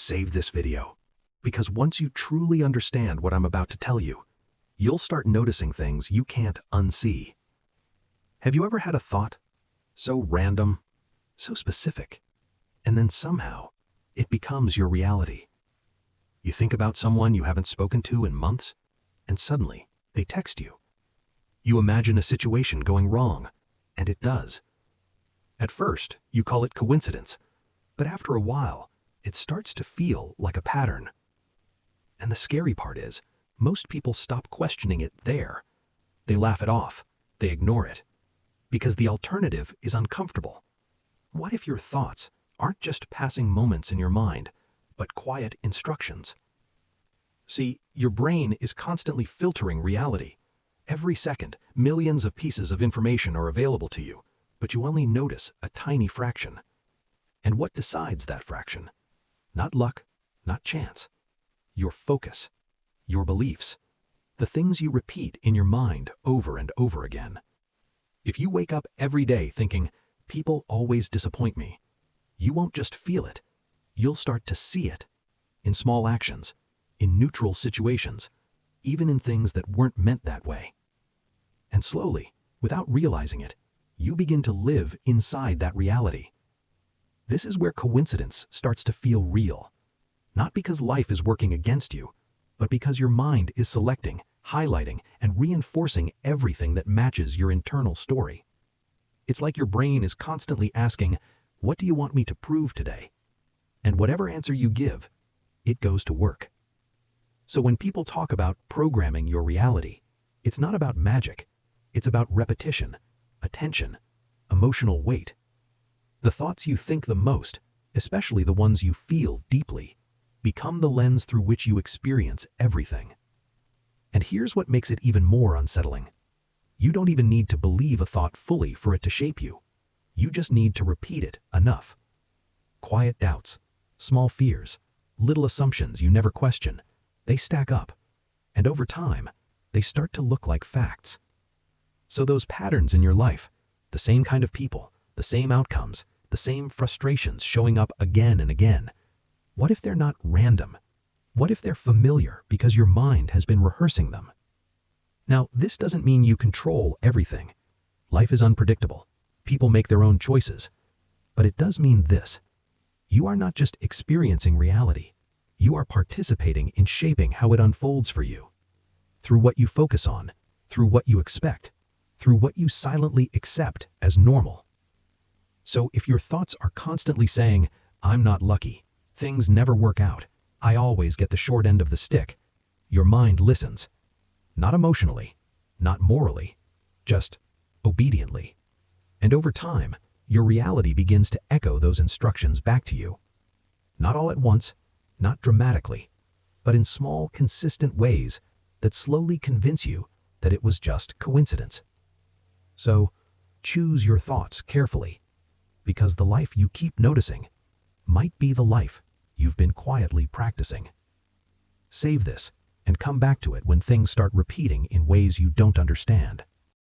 Save this video, because once you truly understand what I'm about to tell you, you'll start noticing things you can't unsee. Have you ever had a thought so random, so specific, and then somehow it becomes your reality? You think about someone you haven't spoken to in months, and suddenly they text you. You imagine a situation going wrong, and it does. At first, you call it coincidence, but after a while, it starts to feel like a pattern. And the scary part is, most people stop questioning it there. They laugh it off, they ignore it, because the alternative is uncomfortable. What if your thoughts aren't just passing moments in your mind, but quiet instructions? See, your brain is constantly filtering reality. Every second, millions of pieces of information are available to you, but you only notice a tiny fraction. And what decides that fraction? Not luck, not chance. Your focus, your beliefs, the things you repeat in your mind over and over again. If you wake up every day thinking, people always disappoint me, you won't just feel it, you'll start to see it. In small actions, in neutral situations, even in things that weren't meant that way. And slowly, without realizing it, you begin to live inside that reality. This is where coincidence starts to feel real. Not because life is working against you, but because your mind is selecting, highlighting, and reinforcing everything that matches your internal story. It's like your brain is constantly asking, what do you want me to prove today? And whatever answer you give, it goes to work. So when people talk about programming your reality, it's not about magic. It's about repetition, attention, emotional weight. The thoughts you think the most, especially the ones you feel deeply, become the lens through which you experience everything. And here's what makes it even more unsettling. You don't even need to believe a thought fully for it to shape you. You just need to repeat it enough. Quiet doubts, small fears, little assumptions you never question, they stack up. And over time, they start to look like facts. So those patterns in your life, the same kind of people, the same outcomes, the same frustrations showing up again and again. What if they're not random? What if they're familiar because your mind has been rehearsing them? Now, this doesn't mean you control everything. Life is unpredictable. People make their own choices. But it does mean this. You are not just experiencing reality. You are participating in shaping how it unfolds for you. Through what you focus on, through what you expect, through what you silently accept as normal. So if your thoughts are constantly saying, I'm not lucky, things never work out, I always get the short end of the stick, your mind listens. Not emotionally, not morally, just obediently. And over time, your reality begins to echo those instructions back to you. Not all at once, not dramatically, but in small, consistent ways that slowly convince you that it was just coincidence. So, choose your thoughts carefully, because the life you keep noticing might be the life you've been quietly practicing. Save this and come back to it when things start repeating in ways you don't understand.